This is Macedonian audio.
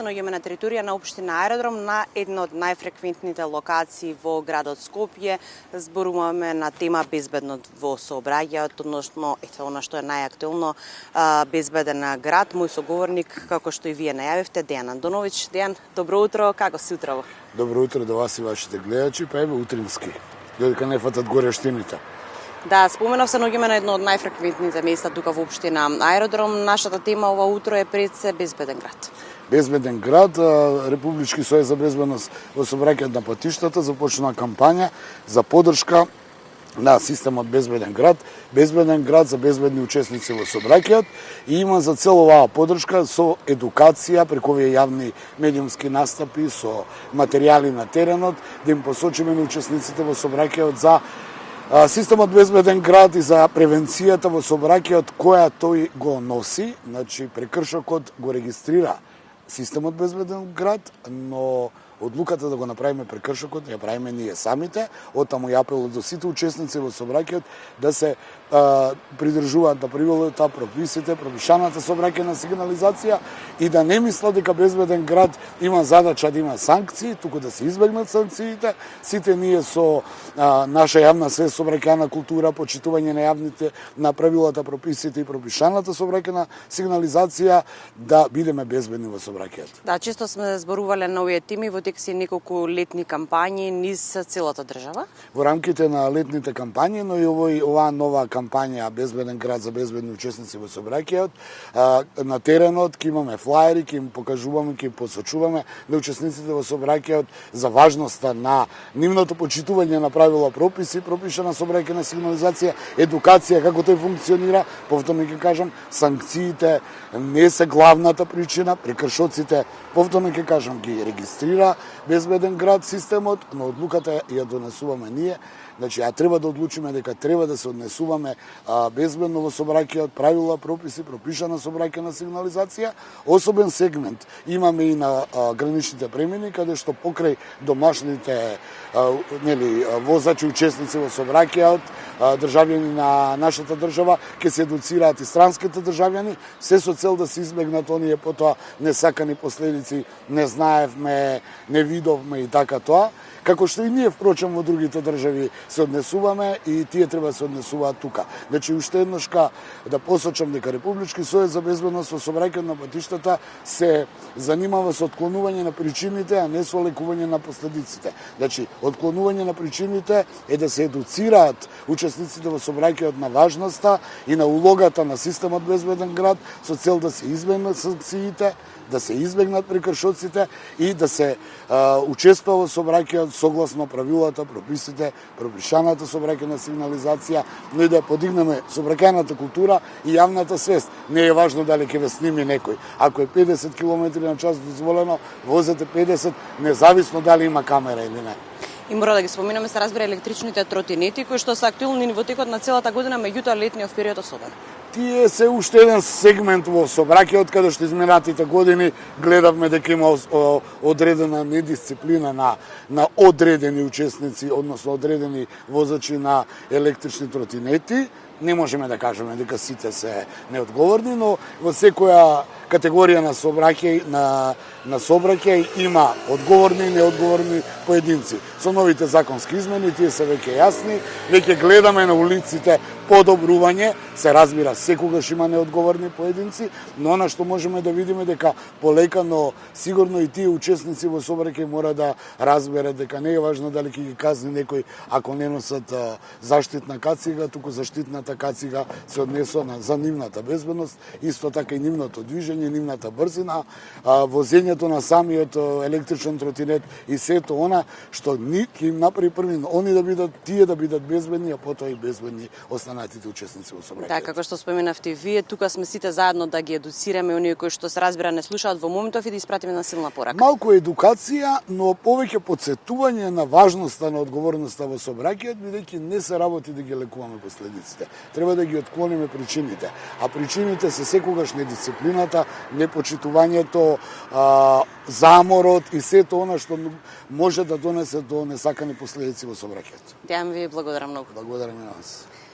се наоѓаме на територија на општина Аеродром, на една од најфреквентните локации во градот Скопје. Зборуваме на тема безбедно во сообраќајот, односно она што е најактуелно, безбеден град. Мој соговорник, како што и вие најавивте, Дејан Андоновиќ. Дејан, добро утро, како си утрово? Добро утро до вас и вашите гледачи, па еве утрински, додека не фатат горештините. Да, споменав се наоѓаме на едно од најфреквентните места тука во општина Аеродром. Нашата тема ова утро е пред се безбеден град. Безбеден град, Републички сојуз за безбедност во сообраќајот на патиштата започна кампања за поддршка на системот Безбеден град за безбедни учесници во сообраќајот и има за цел оваа поддршка со едукација преку овие јавни медиумски настапи, со материјали на теренот, да им посочиме на учесниците во сообраќајот за системот Безбеден град и за превенцијата во сообраќајот која тој го носи. Значи, прекршокот го регистрира системот Безбеден град, но одлуката да го направиме прекршокот ја правиме ние самите. Оттаму ја апелот до сите учесници во сообраќајот да се придржуваат на правилата, прописите, пропишаната сообраќајна сигнализација и да не мислат дека Безбеден град има задача да има санкции, туку да се избегнат санкциите. Сите ние со наша јавна свест, сообраќајна култура, почитување на јавните, на правилата, прописите и пропишаната сообраќајна сигнализација да бидеме безбедни во сообраќајот. Да, често сме зборувале на овие теми во тек си неколку летни кампањи низ целата држава. Во рамките на летните кампањи, но и оваа нова кампања Безбеден град за безбедни учесници во сообраќајот, на теренот ќе имаме флаери, ќе им покажуваме, ќе им посочуваме на учесниците во сообраќајот за важноста на нивното почитување на правила, прописи, пропишана сообраќајна сигнализација, едукација како тој функционира. Повторно ќе кажам, санкциите не се главната причина, прекршоците, повторно ќе кажам, ги регистрира Безбеден град системот, но одлуката ја донесуваме ние. Значи, треба да одлучиме дека треба да се однесуваме безбедно во сообраќајот, правила, прописи, пропишана сообраќајна сигнализација. Особен сегмент имаме и на граничните премини, каде што покрај домашните возачи, учесници во сообраќајот, државјани на нашата држава, ќе се едуцираат и странските државјани, се со цел да се избегнат оние потоа несакани последици, не знаевме, не видовме и така тоа. Како што и ние, впрочем, во другите држави се однесуваме и тие треба да се однесуваат тука. Значи, уште едношка да посочам дека Републички сојуз за безбедност во сообраќајот на патиштата се занимава со отклонување на причините, а не со лекување на последиците. Значи, отклонување на причините е да се едуцираат учесниците во сообраќајот на важноста и на улогата на системот Безбеден град со цел да се избегнат санкциите, да се избегнат прекршоците и да се учествува во сообраќајот согласно правилата, прописите, пропишаната сообраќајна сигнализација, но и да подигнеме сообраќајната култура и јавната свест. Не е важно дали ќе ве сними некој. Ако е 50 км на час дозволено, возете 50, независно дали има камера или не. И мора да ги споменаме, се разбира, електричните тротинети, кои што се актуелни во текот на целата година, меѓутоа летниот период особено. Тие се уште еден сегмент во сообраќајот, каде што изминатите години гледавме дека има одредена недисциплина на одредени учесници, односно одредени возачи на електрични тротинети. Не можеме да кажеме дека сите се неодговорни, но во секоја категорија на сообраќај има одговорни и неодговорни поединци. Со новите законски измени тие се веќе јасни, веќе гледаме на улиците подобрување, се разбира секогаш има неодговорни поединци, но она што можеме да видиме дека полека, но сигурно и тие учесници во сообраќај мора да разберат дека не е важно дали ќе ги казни некој ако не носат заштитна кацига, туку заштитната кацига се однесува за нивната безбедност, исто така и нивното движење, нивната брзина, возењето на самиот електричен тротинет и сето она што ќе им направи први они да бидат, тие да бидат безбедни, а потоа и безбедни останатите учесници во сообраќајот. Да, како што споменавте вие, тука сме сите заедно да ги едуцираме оние кои што се разбира не слушаат во моментов и да испратиме на силна порака. Малку едукација, но повеќе потсетување на важноста на одговорноста во сообраќајот, бидејќи не се работи да ги лекуваме последиците. Треба да ги отклониме причините, а причините се секогаш недисциплината, непочитувањето, заморот и сето она што може да донесе до несакани последици во сообраќајот. Дејан, ви благодарам многу. Благодарам и на вас.